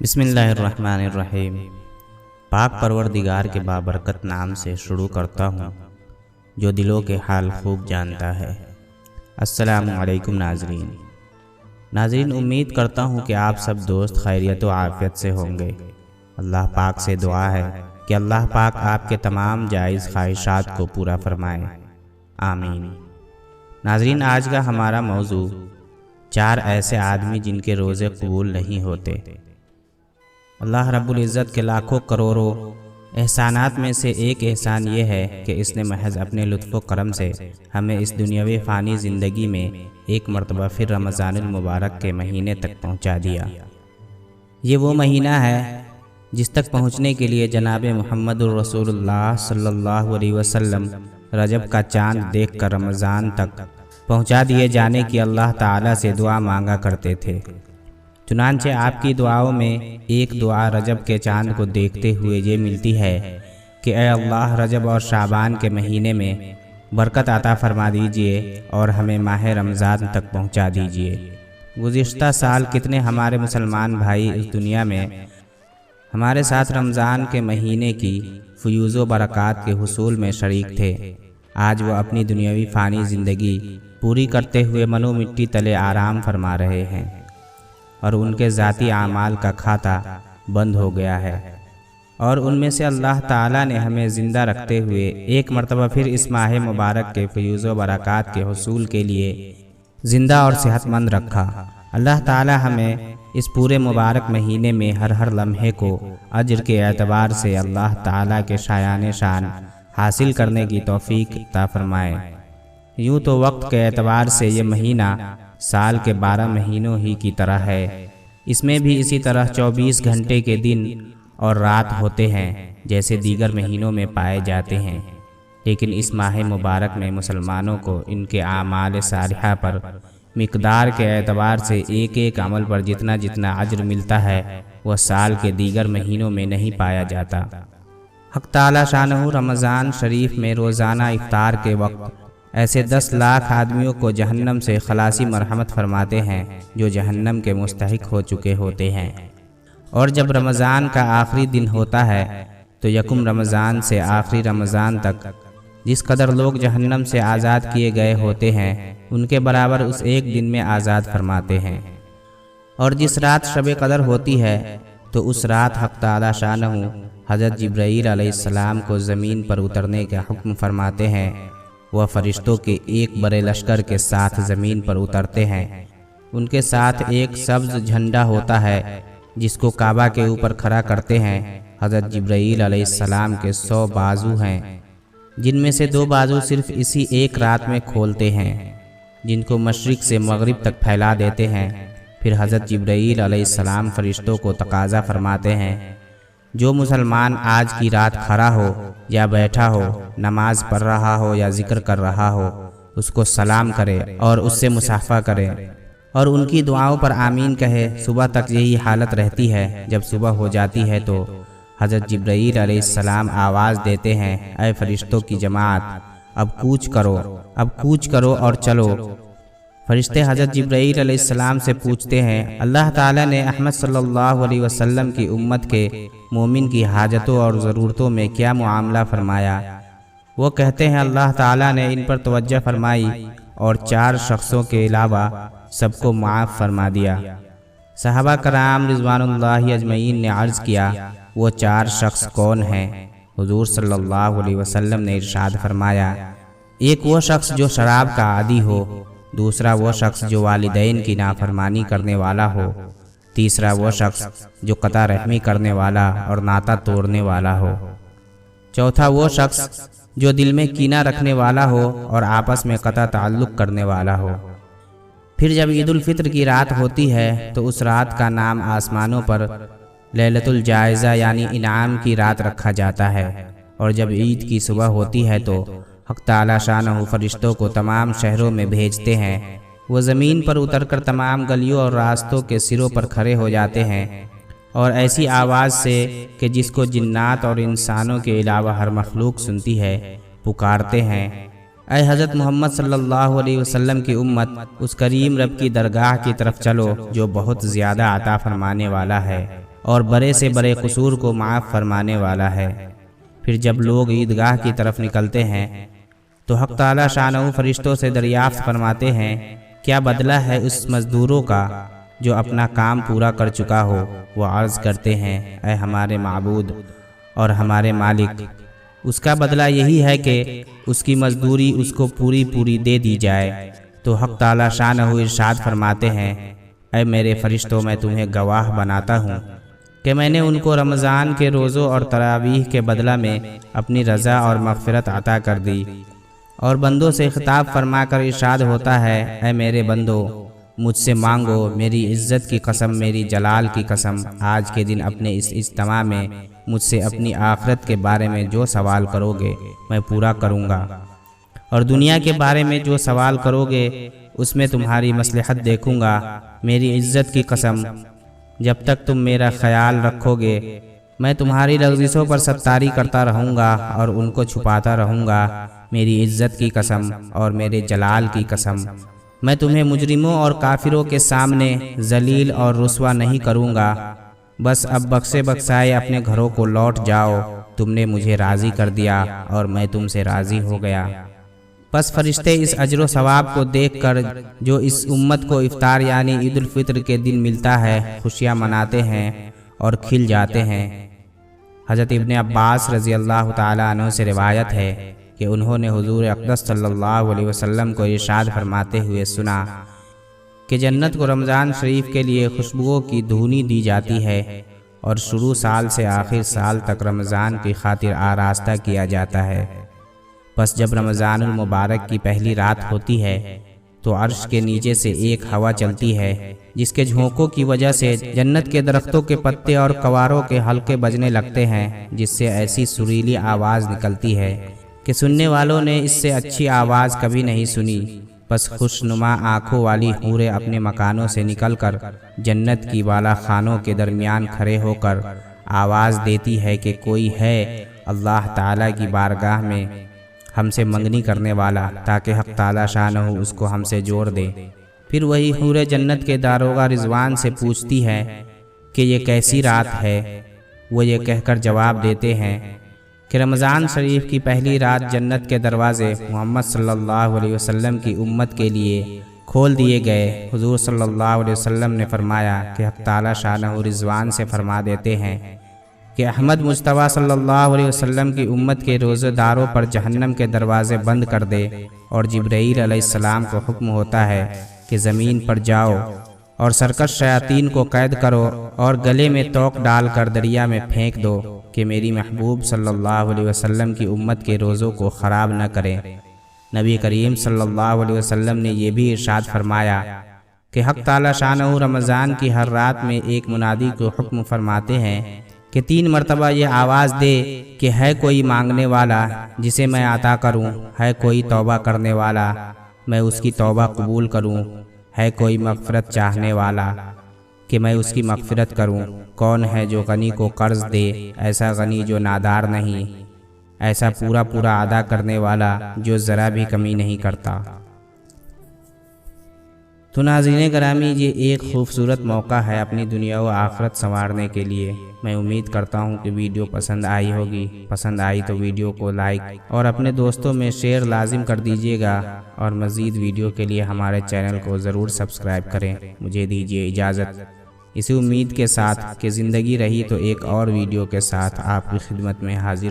بسم اللہ الرحمن الرحیم۔ پاک پروردگار کے بابرکت نام سے شروع کرتا ہوں جو دلوں کے حال خوب جانتا ہے۔ السلام علیکم ناظرین، امید کرتا ہوں کہ آپ سب دوست خیریت و عافیت سے ہوں گے۔ اللہ پاک سے دعا ہے کہ اللہ پاک آپ کے تمام جائز خواہشات کو پورا فرمائے، آمین۔ ناظرین، آج کا ہمارا موضوع 4 ایسے آدمی جن کے روزے قبول نہیں ہوتے۔ اللہ رب العزت کے لاکھوں کروڑوں احسانات میں سے ایک احسان یہ ہے کہ اس نے محض اپنے لطف و کرم سے ہمیں اس دنیاوی فانی زندگی میں ایک مرتبہ پھر رمضان المبارک کے مہینے تک پہنچا دیا۔ یہ وہ مہینہ ہے جس تک پہنچنے کے لیے جناب محمد الرسول اللہ صلی اللہ علیہ وسلم رجب کا چاند دیکھ کر رمضان تک پہنچا دیے جانے کی اللہ تعالیٰ سے دعا مانگا کرتے تھے۔ چنانچہ آپ کی دعاؤں میں ایک دعا رجب کے چاند کو دیکھتے ہوئے یہ ملتی ہے کہ اے اللہ، رجب اور شعبان کے مہینے میں برکت عطا فرما دیجئے اور ہمیں ماہ رمضان تک پہنچا دیجئے۔ گزشتہ سال کتنے ہمارے مسلمان بھائی اس دنیا میں ہمارے ساتھ رمضان کے مہینے کی فیوز و برکات کے حصول میں شریک تھے۔ آج وہ اپنی دنیاوی فانی زندگی پوری کرتے ہوئے منو مٹی تلے آرام فرما رہے ہیں اور ان کے ذاتی اعمال کا کھاتا بند ہو گیا ہے، اور ان میں سے اللہ تعالیٰ نے ہمیں زندہ رکھتے ہوئے ایک مرتبہ پھر اس ماہ مبارک کے فیوز و برکات کے حصول کے لیے زندہ اور صحت مند رکھا۔ اللہ تعالیٰ ہمیں اس پورے مبارک مہینے میں ہر لمحے کو اجر کے اعتبار سے اللہ تعالیٰ کے شایان شان حاصل کرنے کی توفیق عطا فرمائے۔ یوں تو وقت کے اعتبار سے یہ مہینہ سال کے 12 مہینوں ہی کی طرح ہے۔ اس میں بھی اسی طرح 24 گھنٹے کے دن اور رات ہوتے ہیں جیسے دیگر مہینوں میں پائے جاتے ہیں، لیکن اس ماہ مبارک میں مسلمانوں کو ان کے اعمال صالحہ پر مقدار کے اعتبار سے ایک ایک عمل پر جتنا اجر ملتا ہے وہ سال کے دیگر مہینوں میں نہیں پایا جاتا۔ حق تعالی شانہ رمضان شریف میں روزانہ افطار کے وقت ایسے 10 لاکھ آدمیوں کو جہنم سے خلاصی مرحمت فرماتے ہیں جو جہنم کے مستحق ہو چکے ہوتے ہیں۔ اور جب رمضان کا آخری دن ہوتا ہے تو یکم رمضان سے آخری رمضان تک جس قدر لوگ جہنم سے آزاد کیے گئے ہوتے ہیں ان کے برابر اس ایک دن میں آزاد فرماتے ہیں۔ اور جس رات شب قدر ہوتی ہے تو اس رات حق تعالی شانہ حضرت جبرائیل علیہ السلام کو زمین پر اترنے کا حکم فرماتے ہیں۔ وہ فرشتوں کے ایک بڑے لشکر کے ساتھ زمین پر اترتے ہیں۔ ان کے ساتھ ایک سبز جھنڈا ہوتا ہے جس کو کعبہ کے اوپر کھڑا کرتے ہیں۔ حضرت جبرائیل علیہ السلام کے 100 بازو ہیں جن میں سے 2 بازو صرف اسی ایک رات میں کھولتے ہیں، جن کو مشرق سے مغرب تک پھیلا دیتے ہیں۔ پھر حضرت جبرائیل علیہ السلام فرشتوں کو تقاضا فرماتے ہیں جو مسلمان آج کی رات کھڑا ہو یا بیٹھا ہو، نماز پڑھ رہا ہو یا ذکر کر رہا ہو، اس کو سلام کرے اور اس سے مصافحہ کرے اور ان کی دعاؤں پر آمین کہے۔ صبح تک یہی حالت رہتی ہے۔ جب صبح ہو جاتی ہے تو حضرت جبرائیل علیہ السلام آواز دیتے ہیں، اے فرشتوں کی جماعت، اب کوچ کرو اور چلو۔ فرشتے حضرت جبرائیل علیہ السلام سے پوچھتے ہیں، اللہ تعالیٰ نے احمد صلی اللہ علیہ وسلم کی امت کے مومن کی حاجتوں اور ضرورتوں میں کیا معاملہ فرمایا؟ وہ کہتے ہیں، اللہ تعالیٰ نے ان پر توجہ فرمائی اور 4 شخصوں کے علاوہ سب کو معاف فرما دیا۔ صحابہ کرام رضوان اللہ اجمعین نے عرض کیا، وہ 4 شخص کون ہیں؟ حضور صلی اللہ علیہ وسلم نے ارشاد فرمایا، ایک وہ شخص جو شراب کا عادی ہو، دوسرا وہ شخص جو والدین کی نافرمانی کرنے والا ہو، تیسرا وہ شخص جو قطع رحمی کرنے والا اور ناطہ توڑنے والا ہو، چوتھا وہ شخص جو دل میں کینہ رکھنے والا ہو اور آپس میں قطع تعلق کرنے والا ہو۔ پھر جب عید الفطر کی رات ہوتی ہے تو اس رات کا نام آسمانوں پر لیلۃ الجائزہ یعنی انعام کی رات رکھا جاتا ہے، اور جب عید کی صبح ہوتی ہے تو حق تعالی شانہ فرشتوں کو تمام شہروں میں بھیجتے ہیں۔ وہ زمین پر اتر کر تمام گلیوں اور راستوں کے سروں پر کھڑے ہو جاتے ہیں اور ایسی آواز سے کہ جس کو جنات اور انسانوں کے علاوہ ہر مخلوق سنتی ہے پکارتے ہیں، اے حضرت محمد صلی اللہ علیہ وسلم کی امت، اس کریم رب کی درگاہ کی طرف چلو جو بہت زیادہ عطا فرمانے والا ہے اور بڑے سے بڑے قصور کو معاف فرمانے والا ہے۔ پھر جب لوگ عیدگاہ کی طرف نکلتے ہیں تو حق تعالی شانہ فرشتوں سے دریافت فرماتے ہیں کیا بدلہ ہے اس مزدوروں کا جو اپنا کام پورا کر چکا ہو؟ وہ عرض کرتے ہیں اے ہمارے معبود اور ہمارے مالک، اس کا بدلہ یہی ہے کہ اس کی مزدوری اس کو پوری دے دی جائے۔ تو حق تعالی شانہ ارشاد فرماتے ہیں اے میرے فرشتوں، میں تمہیں گواہ بناتا ہوں کہ میں نے ان کو رمضان کے روزوں اور تراویح کے بدلہ میں اپنی رضا اور مغفرت عطا کر دی۔ اور بندوں سے خطاب فرما کر ارشاد ہوتا ہے اے میرے بندو، مجھ سے مانگو، میری عزت کی قسم، میری جلال کی قسم، آج کے دن اپنے اس اجتماع میں مجھ سے اپنی آخرت کے بارے میں جو سوال کرو گے میں پورا کروں گا، اور دنیا کے بارے میں جو سوال کرو گے اس میں تمہاری مصلحت دیکھوں گا۔ میری عزت کی قسم، جب تک تم میرا خیال رکھو گے میں تمہاری لغزشوں پر ستاری کرتا رہوں گا اور ان کو چھپاتا رہوں گا۔ میری عزت کی قسم اور میرے جلال کی قسم، میں تمہیں مجرموں اور کافروں کے سامنے ذلیل اور رسوا نہیں کروں گا۔ بس اب بخشے بخشائے اپنے گھروں کو لوٹ جاؤ، تم نے مجھے راضی کر دیا اور میں تم سے راضی ہو گیا۔ پس فرشتے اس اجر و ثواب کو دیکھ کر جو اس امت کو افطار یعنی عید الفطر کے دن ملتا ہے خوشیاں مناتے ہیں اور کھل جاتے ہیں۔ حضرت ابن عباس رضی اللہ تعالیٰ عنہ سے روایت ہے کہ انہوں نے حضور اقدس صلی اللہ علیہ وسلم کو ارشاد فرماتے ہوئے سنا کہ جنت کو رمضان شریف کے لیے خوشبوؤں کی دھونی دی جاتی ہے اور شروع سال سے آخر سال تک رمضان کی خاطر آراستہ کیا جاتا ہے۔ بس جب رمضان المبارک کی پہلی رات ہوتی ہے تو عرش کے نیچے سے ایک ہوا چلتی ہے جس کے جھونکوں کی وجہ سے جنت کے درختوں کے پتے اور کواروں کے حلقے بجنے لگتے ہیں، جس سے ایسی سریلی آواز نکلتی ہے کہ سننے والوں نے اس سے اچھی آواز کبھی نہیں سنی۔ بس خوش نما آنکھوں والی حوریں اپنے مکانوں سے نکل کر جنت کی بالا خانوں کے درمیان کھڑے ہو کر آواز دیتی ہے کہ کوئی ہے اللہ تعالیٰ کی بارگاہ میں ہم سے منگنی کرنے والا، تاکہ حق تعالی شانہ اس کو ہم سے جوڑ دے۔ پھر وہی حوریں جنت کے داروغہ رضوان سے پوچھتی ہے کہ یہ کیسی رات ہے؟ وہ یہ کہہ کر جواب دیتے ہیں کہ رمضان شریف کی پہلی رات جنت کے دروازے محمد صلی اللہ علیہ وسلم کی امت کے لیے کھول دیے گئے۔ حضور صلی اللہ علیہ وسلم نے فرمایا کہ حق تعالی شانہ رضوان سے فرما دیتے ہیں کہ احمد مجتبیٰ صلی اللہ علیہ وسلم کی امت کے روزہ داروں پر جہنم کے دروازے بند کر دے، اور جبرائیل علیہ السلام کو حکم ہوتا ہے کہ زمین پر جاؤ اور سرکش شیاطین کو قید کرو اور گلے میں توق ڈال کر دریا میں پھینک دو کہ میری محبوب صلی اللہ علیہ وسلم کی امت کے روزوں کو خراب نہ کریں۔ نبی کریم صلی اللہ علیہ وسلم نے یہ بھی ارشاد فرمایا کہ حق تعالی شانہ رمضان کی ہر رات میں ایک منادی کو حکم فرماتے ہیں کہ 3 مرتبہ یہ آواز دے کہ ہے کوئی مانگنے والا جسے میں عطا کروں، ہے کوئی توبہ کرنے والا میں اس کی توبہ قبول کروں، ہے کوئی مغفرت چاہنے والا کہ میں اس کی مغفرت کروں۔ کون ہے جو غنی کو قرض دے، ایسا غنی جو نادار نہیں، ایسا پورا ادا کرنے والا جو ذرا بھی کمی نہیں کرتا۔ تو ناظرین گرامی، یہ ایک خوبصورت موقع ہے اپنی دنیا و آخرت سنوارنے کے لیے۔ میں امید کرتا ہوں کہ ویڈیو پسند آئی ہوگی۔ پسند آئی تو ویڈیو کو لائک اور اپنے دوستوں میں شیئر لازم کر دیجیے گا، اور مزید ویڈیو کے لیے ہمارے چینل کو ضرور سبسکرائب کریں۔ مجھے دیجیے اجازت، اسی امید کے ساتھ کہ زندگی رہی تو ایک اور ویڈیو کے ساتھ آپ کی خدمت میں حاضر